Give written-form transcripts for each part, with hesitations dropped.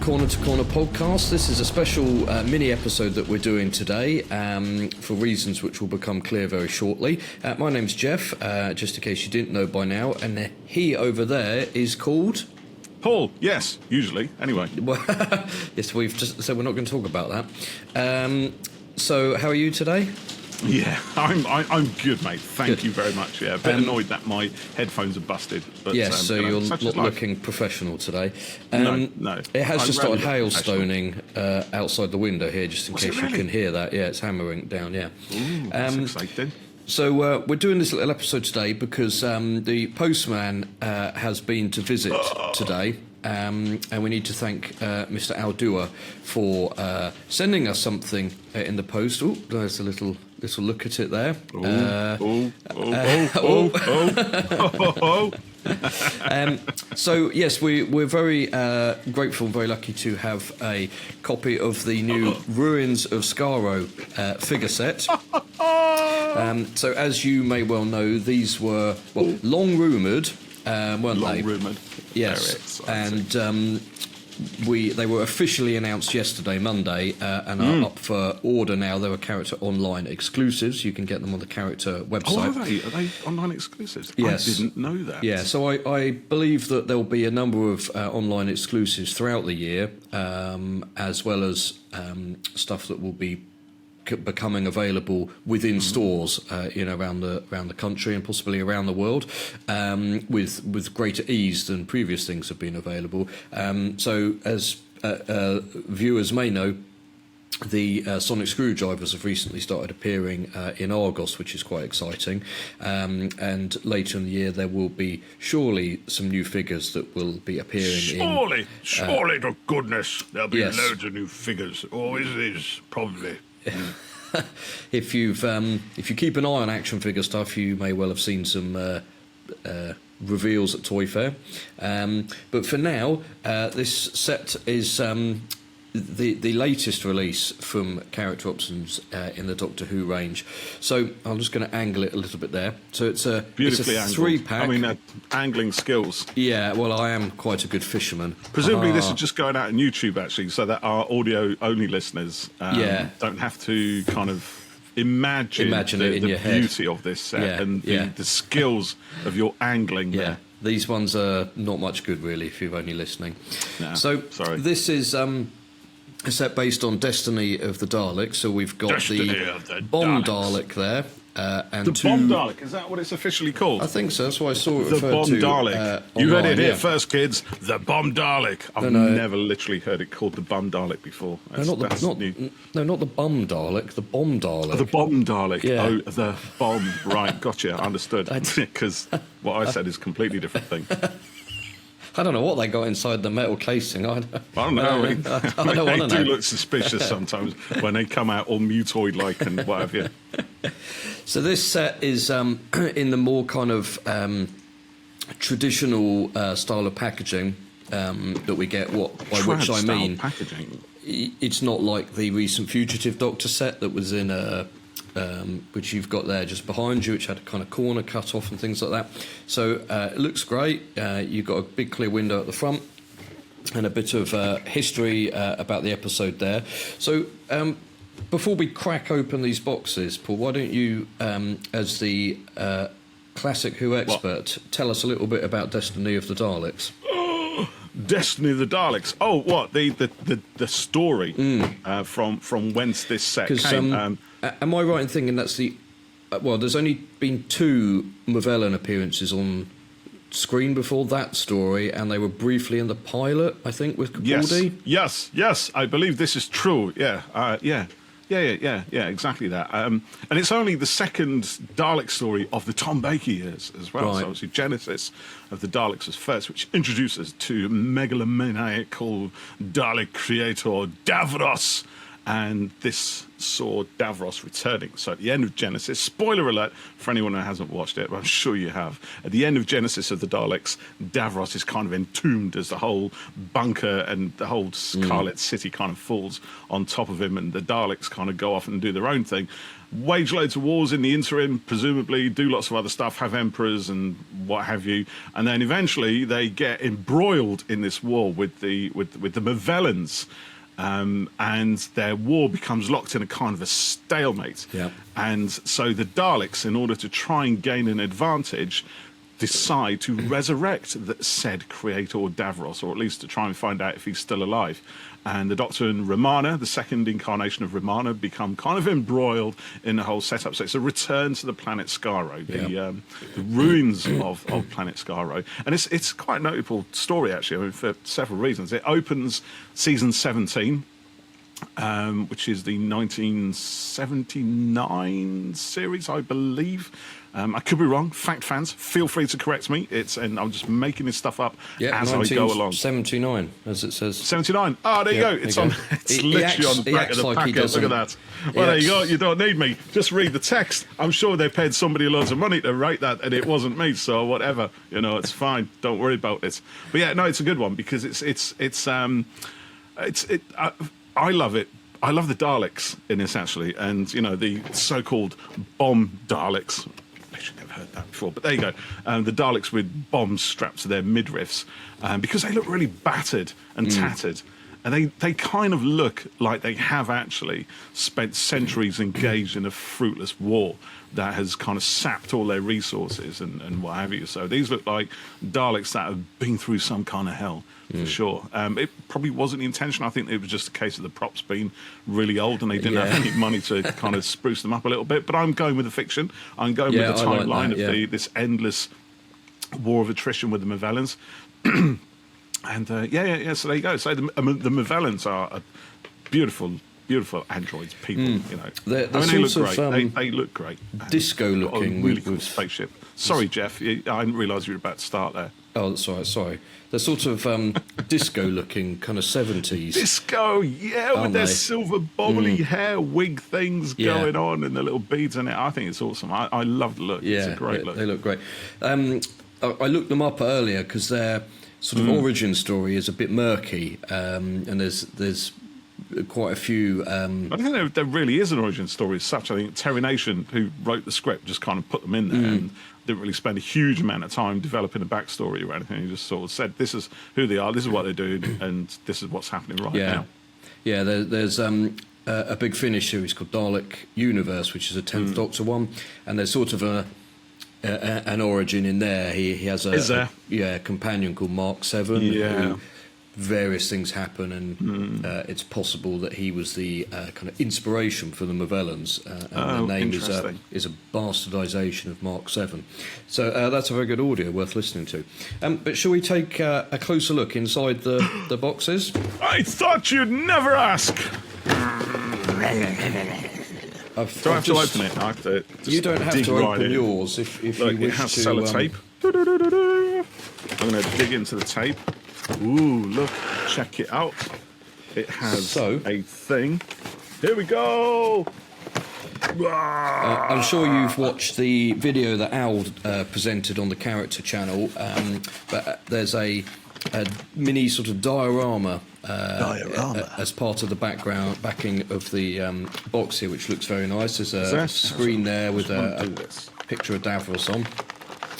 Corner to Corner podcast. This is a special mini episode that we're doing today for reasons which will become clear very shortly. My name's Jeff, just in case you didn't know by now, and he over there is called... Paul, yes, usually, anyway. Yes, we've just said we're not going to talk about that. So, how are you today? Yeah, I'm good, mate. Thank you very much. Yeah, a bit annoyed that my headphones are busted. But, yes, so you're not looking professional today. No. It has just started hailstoning outside the window here, just in case you can hear that. Yeah, it's hammering down, yeah. Ooh, that's exciting. So we're doing this little episode today because the postman has been to visit today. And we need to thank Mr. Dewar for sending us something in the post. Oh, there's a little look at it there. So yes, we're very grateful and very lucky to have a copy of the new Ruins of Skaro figure set. So as you may well know, these were long rumoured, weren't they? Long rumoured. Yes, and they were officially announced yesterday, Monday, and are up for order now. They were Character Online exclusives. You can get them on the Character website. Oh, are they online exclusives? Yes. I didn't know that. Yeah, so I believe that there'll be a number of online exclusives throughout the year, as well as stuff that will be becoming available within stores, around the country and possibly around the world, with greater ease than previous things have been available. So, as viewers may know, the sonic screwdrivers have recently started appearing in Argos, which is quite exciting. And later in the year, there will be surely some new figures that will be appearing. Surely to goodness, there'll be yes. loads of new figures. Always is, probably. If you keep an eye on action figure stuff, you may well have seen some reveals at Toy Fair. But for now, this set is the latest release from Character Options in the Doctor Who range. So I'm just going to angle it a little bit there. So it's a Beautifully it's a angled. 3-pack. I mean, angling skills. Yeah, well, I am quite a good fisherman. Presumably this is just going out on YouTube, actually, so that our audio-only listeners don't have to kind of imagine the beauty of this set and the skills of your angling there. These ones are not much good, really, if you're only listening. No, so sorry. This is... a set based on Destiny of the Daleks, so we've got the Bomb Dalek there, and the Bomb Dalek, is that what it's officially called? I think so. That's why I saw it the referred Bomb to. Dalek. You heard it here first, kids. The Bomb Dalek. I've never literally heard it called the Bomb Dalek before. Not the Bum Dalek. The Bomb Dalek. The Bomb Dalek. Yeah. Oh, the bomb. Right, gotcha. Understood. Because what I said is a completely different thing. I don't know what they got inside the metal casing. I don't know. They do look suspicious sometimes when they come out all mutoid-like and what have you. So this set is in the more kind of traditional style of packaging that we get. By which I mean packaging. It's not like the recent Fugitive Doctor set that was in a... which you've got there just behind you, which had a kind of corner cut off and things like that. So it looks great. You've got a big clear window at the front and a bit of history about the episode there. So before we crack open these boxes, Paul, why don't you, as the classic Who expert, tell us a little bit about Destiny of the Daleks? Destiny of the Daleks. Oh, what the story from whence this set came. Am I right in thinking that's the... there's only been 2 Movellan appearances on screen before that story, and they were briefly in the pilot, I think, with Capaldi? Yes, I believe this is true, yeah, exactly that. And it's only the second Dalek story of the Tom Baker years as well. Right. So obviously Genesis of the Daleks was first, which introduces to megalomaniacal Dalek creator Davros, and this saw Davros returning. So at the end of Genesis, spoiler alert for anyone who hasn't watched it, but I'm sure you have. At the end of Genesis of the Daleks, Davros is kind of entombed as the whole bunker and the whole Scarlet City kind of falls on top of him, and the Daleks kind of go off and do their own thing. Wage loads of wars in the interim, presumably, do lots of other stuff, have emperors and what have you, and then eventually they get embroiled in this war with the Movellans. And their war becomes locked in a kind of a stalemate. Yeah. And so the Daleks, in order to try and gain an advantage, decide to resurrect said creator Davros, or at least to try and find out if he's still alive. And the Doctor and Romana, the second incarnation of Romana, become kind of embroiled in the whole setup. So it's a return to the planet Skaro, the ruins of planet Skaro. And it's quite a notable story, actually, I mean, for several reasons. It opens season 17, which is the 1979 series, I believe. I could be wrong. Fact fans, feel free to correct me. And I'm just making this stuff up as I go along. 79, as it says. 79. Ah, there you go. It's on. It's literally on the back of the packet. Look at that. Well, there you go. You don't need me. Just read the text. I'm sure they paid somebody loads of money to write that, and it wasn't me. So whatever, it's fine. Don't worry about it. But yeah, no, it's a good one because I love it. I love the Daleks in this, actually, and the so-called bomb Daleks. I've never heard that before, but there you go. The Daleks with bombs strapped to their midriffs, because they look really battered and tattered, and they kind of look like they have actually spent centuries engaged in a fruitless war that has kind of sapped all their resources and what have you. So these look like Daleks that have been through some kind of hell, for sure. It probably wasn't the intention. I think it was just a case of the props being really old and they didn't have any money to kind of spruce them up a little bit. But I'm going with the fiction. I'm going with the timeline of this endless war of attrition with the Movellans. And so there you go. So the Movellans are a beautiful androids, people. They look great. They look great. Disco looking, really cool spaceship. Sorry, Jeff, I didn't realise you were about to start there. Oh, sorry. They're sort of disco looking, kind of 70s. Disco, with their silver bobbly hair wig things going on and the little beads in it. I think it's awesome. I love the look. It's a great look. They look great. I looked them up earlier because their sort of origin story is a bit murky, and there's quite a few. I don't think there really is an origin story as such. I think Terry Nation, who wrote the script, just kind of put them in there and didn't really spend a huge amount of time developing a backstory or anything. He just sort of said, this is who they are, this is what they're doing, and this is what's happening now. Yeah, there's a Big Finish series called Dalek Universe, which is a 10th Doctor one, and there's sort of an origin in there. He has a companion called Mark 7. Who various things happen, and it's possible that he was the kind of inspiration for the Movellans. And the name is a bastardisation of Mark 7. So that's a very good audio, worth listening to. But shall we take a closer look inside the boxes? I thought you'd never ask. Do I have to open it? I have to you don't have to open yours if you wish to. It has sellotape. I'm going to dig into the tape. Ooh, look, check it out. It has a thing. Here we go. I'm sure you've watched the video that Al presented on the Character channel, but there's a mini sort of diorama as part of the backing of the box here, which looks very nice. There's a screen there with a picture of Davros on.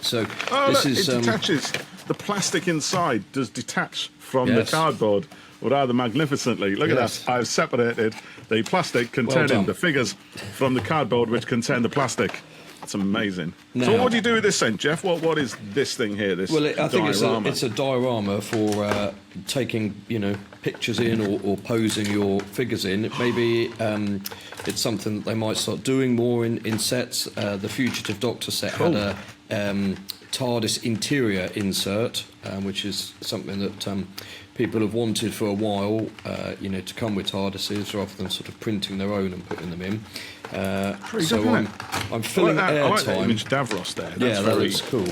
So it detaches. The plastic inside does detach from the cardboard rather magnificently. Look at that. I've separated the plastic containing the figures from the cardboard which contain the plastic. That's amazing. Now, so what do you do with this then, Jeff? What is this thing here, I think it's a diorama for taking, pictures in or posing your figures in. Maybe it's something that they might start doing more in sets. The Fugitive Doctor set had a TARDIS interior insert, which is something that people have wanted for a while, to come with TARDISes rather than sort of printing their own and putting them in. I'm filling airtime. I like that image Davros there. That looks cool.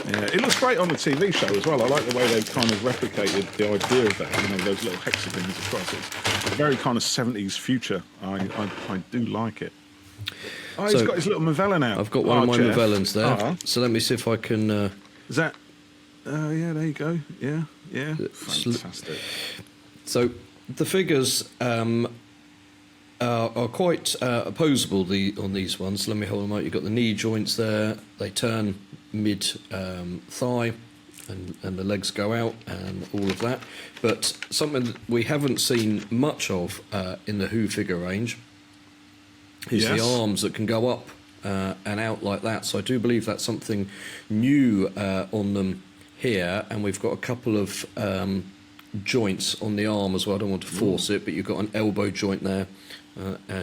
Yeah, it looks great on the TV show as well. I like the way they've kind of replicated the idea of that, you know, those little hexagons across. It's very kind of 70s future. I do like it. Oh, he's got his little Movellan out. I've got one of my Movellans there. So let me see if I can... Is that... yeah, there you go. Yeah, yeah. Fantastic. So the figures are quite opposable on these ones. Let me hold them out. You've got the knee joints there. They turn mid-thigh and the legs go out and all of that. But something that we haven't seen much of in the Who figure range is the arms that can go up and out like that. So I do believe that's something new on them here. And we've got a couple of joints on the arm as well. I don't want to force it, but you've got an elbow joint there.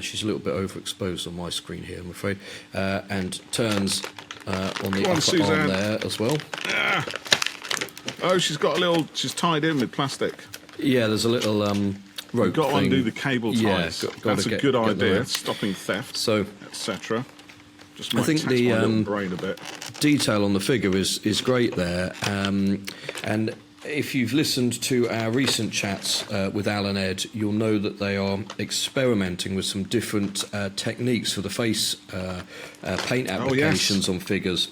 She's a little bit overexposed on my screen here, I'm afraid. And turns on the upper arm there as well. Ah. Oh, she's got a little... She's tied in with plastic. Yeah, there's a little... rope You've got to undo the cable ties. Yeah, that's a good idea. Stopping theft, so, etc. Just I think the brain a bit. Detail on the figure is great there. And if you've listened to our recent chats with Al and Ed, you'll know that they are experimenting with some different techniques for the face paint applications on figures,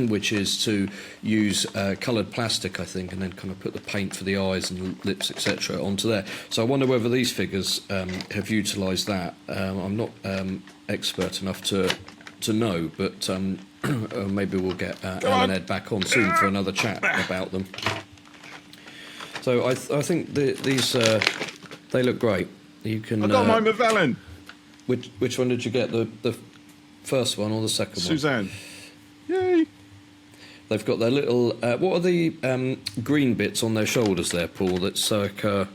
which is to use coloured plastic, I think, and then kind of put the paint for the eyes and lips, etc., onto there. So I wonder whether these figures have utilised that. I'm not expert enough to know, but maybe we'll get Al and Ed back on soon for another chat about them. So I think these they look great. You can. I got my Movellan. Which one did you get? The first one or the second one? Suzanne. Yay! They've got their little. What are the green bits on their shoulders there, Paul? That's circa.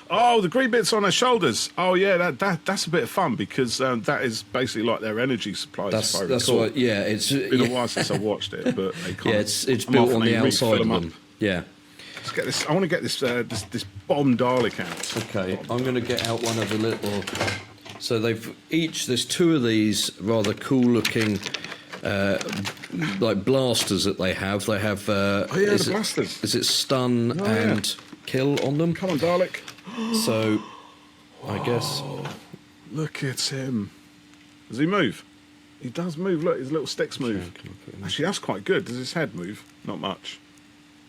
Oh, the green bits on their shoulders. Oh, yeah, that's a bit of fun because that is basically like their energy supplies. That's what. Yeah, it's been a while since I watched it, but they can't. Yeah, it's built on the outside of them. Yeah. Let's get this. I want to get this this bomb Dalek out. Okay, I'm going to get out one of the little. So they've each. There's two of these rather cool-looking. Like blasters that they have. They have. The blasters. Is it stun and kill on them? Come on, Dalek. So, I guess. Look at him. Does he move? He does move. Look, his little sticks move. Actually, that's quite good. Does his head move? Not much.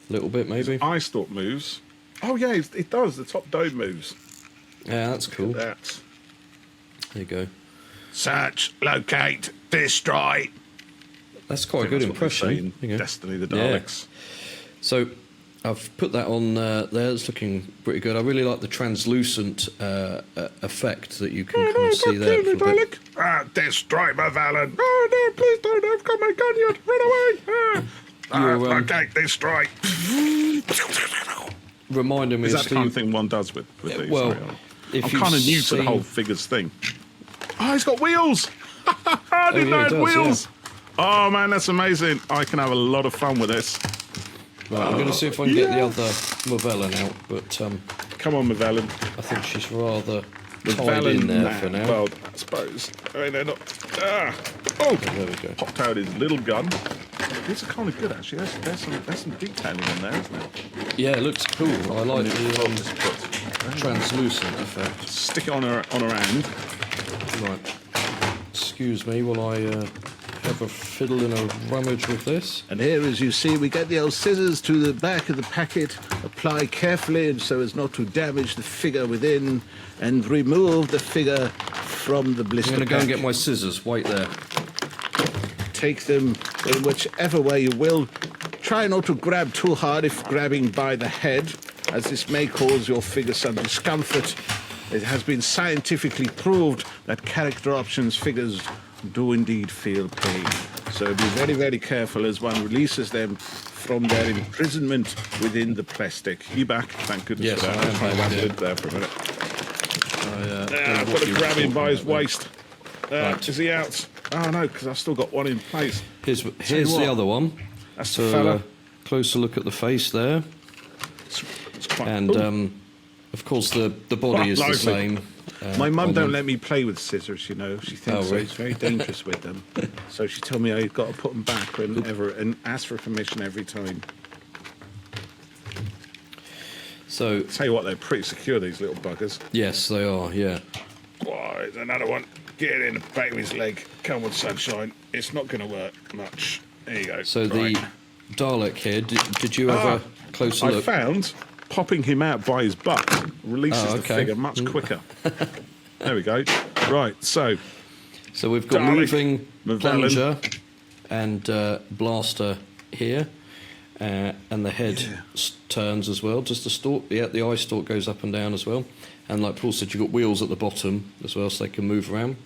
A little bit, maybe. His eye stalk moves. Oh, yeah, it does. The top dome moves. Yeah, that's cool. Look at that. There you go. Search, locate, destroy. That's quite a good impression. Destiny, the Daleks. Yeah. So, I've put that on there. It's looking pretty good. I really like the translucent effect that you can kind of see there. Dalek. Destroy Movellan. Oh, no, please don't. I've got my gun yet. Run away. Okay, destroy. Reminding me is that the kind of thing one does with these? Well, I'm kind of new to the whole figures thing. Oh, he's got wheels. I didn't know he had wheels. Yeah. Oh, man, that's amazing. I can have a lot of fun with this. Right, I'm going to see if I can get the other Movellan out, but... come on, Movellan. I think she's rather tied in there for now. Well, I suppose. I mean, they're not... Oh, there we go. Popped out his little gun. These are kind of good, actually. There's some detailing in there, isn't there? Yeah, it looks cool. I like the translucent effect. Stick it on her hand. Right. Excuse me while I... have a fiddle and a rummage with this. And here, as you see, we get the old scissors to the back of the packet, apply carefully and so as not to damage the figure within, and remove the figure from the blister I'm going to go and get my scissors. Wait there. Take them in whichever way you will. Try not to grab too hard if grabbing by the head, as this may cause your figure some discomfort. It has been scientifically proved that character options figures do indeed feel pain. So be very, very careful as one releases them from their imprisonment within the plastic. You back? Thank goodness for that. I tried to lid there for a minute. I've got to grab him by his waist. Right. Is he out? Oh, no, because I've still got one in place. Here's the other one. That's the fella. Closer look at the face there. It's quite, and, of course, the body is the same. My mum don't let me play with scissors, you know. She thinks it's very dangerous with them. So she told me I've got to put them back and ask for permission every time. So, tell you what, they're pretty secure, these little buggers. Yes, they are, yeah. Oh, there's another one. Get in the back of his leg. Come on, sunshine. It's not going to work much. There you go. So the Dalek here, did you have a closer look? I found popping him out by his butt releases the figure much quicker. There we go. Right, so we've got Dalek, moving Movellan, plunger and blaster here. And the head turns as well. Just the stalk, the eye stalk goes up and down as well. And like Paul said, you've got wheels at the bottom as well, so they can move around.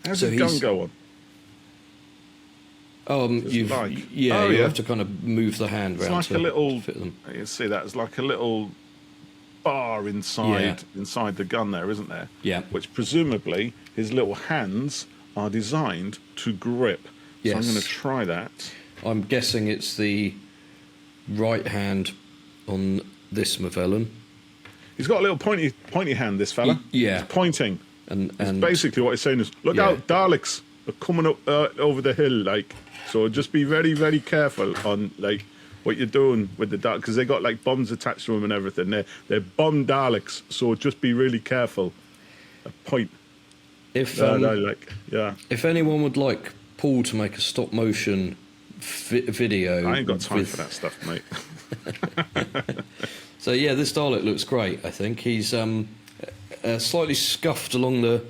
How's the gun go on? You have to kind of move the hand around. It's like a little. Fit them. You see that? It's like a little bar inside the gun there, isn't there? Yeah. Which presumably his little hands are designed to grip. Yes. So I'm going to try that. I'm guessing it's the right hand on this Movellan. He's got a little pointy hand, this fella. Yeah. He's pointing. And basically what he's saying is, look out, Daleks are coming up over the hill, like, so just be very, very careful on, like, what you're doing with the Daleks, because they got, like, bombs attached to them and everything. They're bomb Daleks, so just be really careful. A point. If anyone would like Paul to make a stop motion video, I ain't got time for that stuff, mate. So yeah, this Dalek looks great. I think he's slightly scuffed along the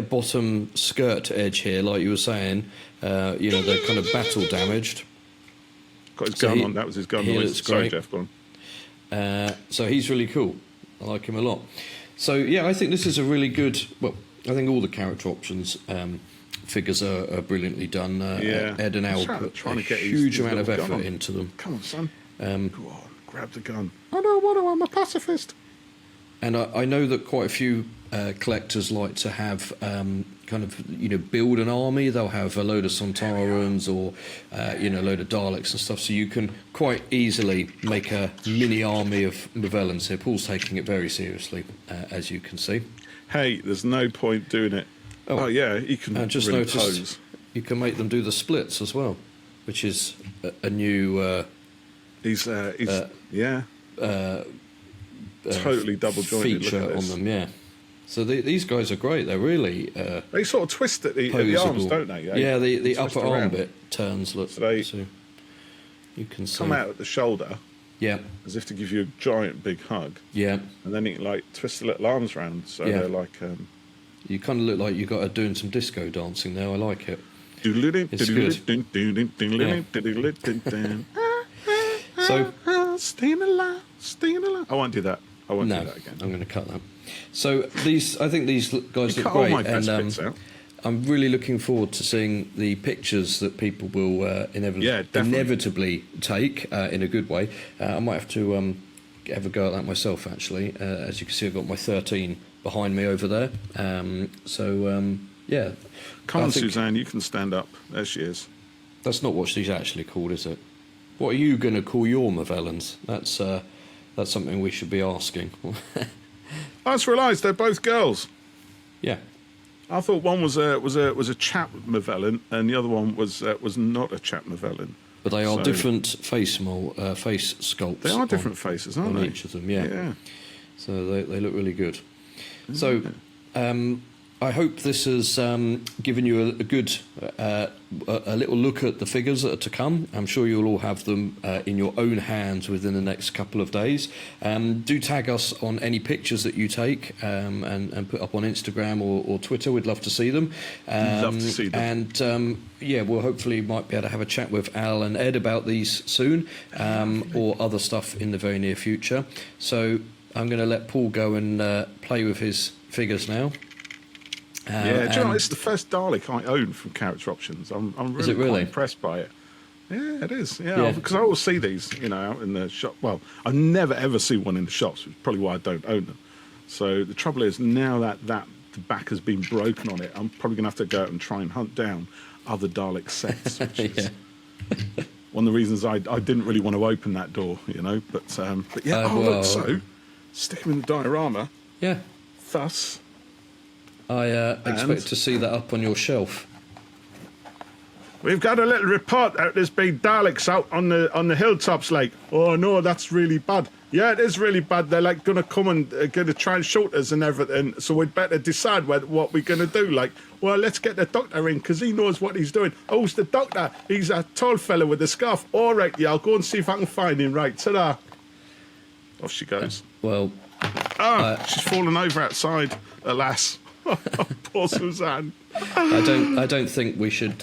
bottom skirt edge here, like you were saying. They're kind of battle damaged. Got his gun on. That was his gun noise. Sorry, Jeff, go on. So he's really cool. I like him a lot. So yeah, I think this is a really good. Well, I think all the character options. Figures are brilliantly done. Ed and Al put a huge amount of effort into them. Come on, son. Go on, grab the gun. I don't want to, I'm a pacifist. And I know that quite a few collectors like to have build an army. They'll have a load of Sontarans or a load of Daleks and stuff. So you can quite easily make a mini army of Movellans here. Paul's taking it very seriously, as you can see. Hey, there's no point doing it. Oh yeah, you can just really noticed pose. You can make them do the splits as well, which is a new. He's totally double jointed feature on them. Yeah, so these guys are great. They're really. They sort of twist at the arms, don't they? Yeah, the upper arm bit turns. Look, so you can see. Come out at the shoulder. Yeah. As if to give you a giant big hug. Yeah. And then you like twist the little arms round, so they're like. You kind of look like you got doing some disco dancing there. I like it. It's good. So, staying alive. I won't do that. I won't do that again. I'm going to cut that. So I think these guys look cut great, all my best bits out. I'm really looking forward to seeing the pictures that people will inevitably take in a good way. I might have to have a go at that myself, actually. As you can see, I've got my 13 behind me over there. Yeah. Come on, Suzanne, you can stand up. There she is. That's not what she's actually called, is it? What are you going to call your Movellans? That's something we should be asking. I just realised they're both girls. Yeah. I thought one was a chap Movellan and the other one was not a chap Movellan. But they are different face sculpts. They are different faces, aren't they? On each of them, yeah. So they look really good. So I hope this has given you a good a little look at the figures that are to come. I'm sure you'll all have them in your own hands within the next couple of days. Do tag us on any pictures that you take and put up on Instagram or Twitter. We'd love to see them. Love to see them. And we'll hopefully might be able to have a chat with Al and Ed about these soon, or other stuff in the very near future. So I'm going to let Paul go and play with his figures now. Do you know, it's the first Dalek I own from Character Options. I'm really, quite impressed by it. Yeah, it is. Yeah, because I always see these, out in the shop. Well, I never ever see one in the shops, which is probably why I don't own them. So the trouble is, now that the back has been broken on it, I'm probably going to have to go out and try and hunt down other Dalek sets, which is one of the reasons I didn't really want to open that door, But yeah, look, so stick them in the diorama. Yeah. Thus. I expect to see that up on your shelf. We've got a little report out there's been Daleks out on the hilltops, like, oh no, that's really bad. Yeah, it is really bad. They're like gonna come and gonna try and shoot us and everything. So we'd better decide what we're gonna do. Like, well, let's get the doctor in because he knows what he's doing. Oh, it's the doctor. He's a tall fella with a scarf. All right, yeah, I'll go and see if I can find him. Right, ta-da. Off she goes. Well, she's fallen over outside. Alas, poor Suzanne. I don't think we should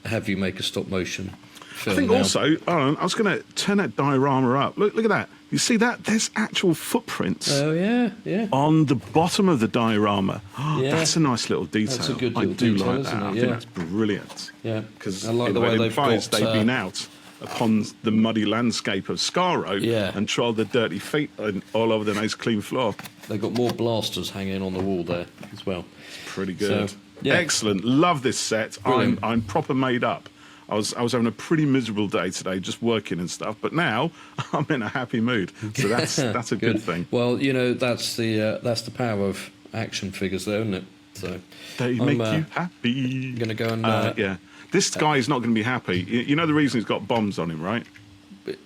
have you make a stop motion film. I think now. also, I was going to turn that diorama up. Look at that. You see that? There's actual footprints. Oh yeah. On the bottom of the diorama. Yeah. That's a nice little detail. That's a good little I do detail, like that. isn't it? I Yeah. think that's brilliant. Yeah, because I like the way it they've implies got, they've been out upon the muddy landscape of Skaro and trod their dirty feet all over the nice clean floor. They've got more blasters hanging on the wall there as well. It's pretty good. So, yeah. Excellent. Love this set. Brilliant. I'm proper made up. I was having a pretty miserable day today, just working and stuff. But now I'm in a happy mood, so that's a good thing. Well, you know that's the power of action figures, there, isn't it? So they make you happy. I'm gonna go and This guy is not going to be happy. You know the reason he's got bombs on him, right?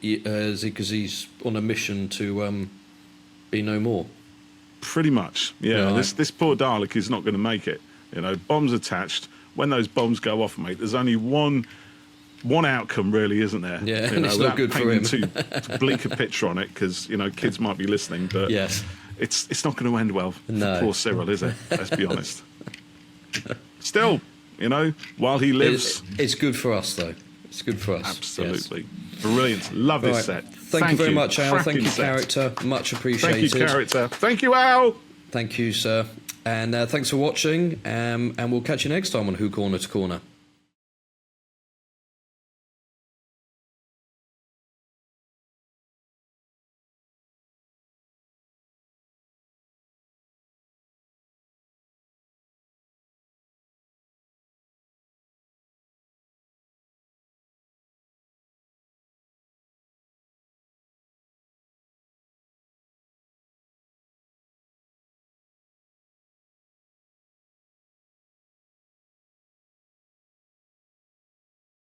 Is it because he's on a mission to be no more? Pretty much. Yeah. Right. This poor Dalek is not going to make it. You know, bombs attached. When those bombs go off, mate, there's only one outcome, really, isn't there? Yeah, you and know, it's not good for him. Too bleak a picture on it, because kids might be listening, but yes, it's not going to end well for poor Cyril, is it? Let's be honest. Still, while he lives, it's good for us, though. It's good for us. Absolutely, brilliant. Love this set. Thank you very much, Al. Thank you, character. Much appreciated. Thank you, character. Thank you, Al. Thank you, sir. And thanks for watching. And we'll catch you next time on Who Corner to Corner.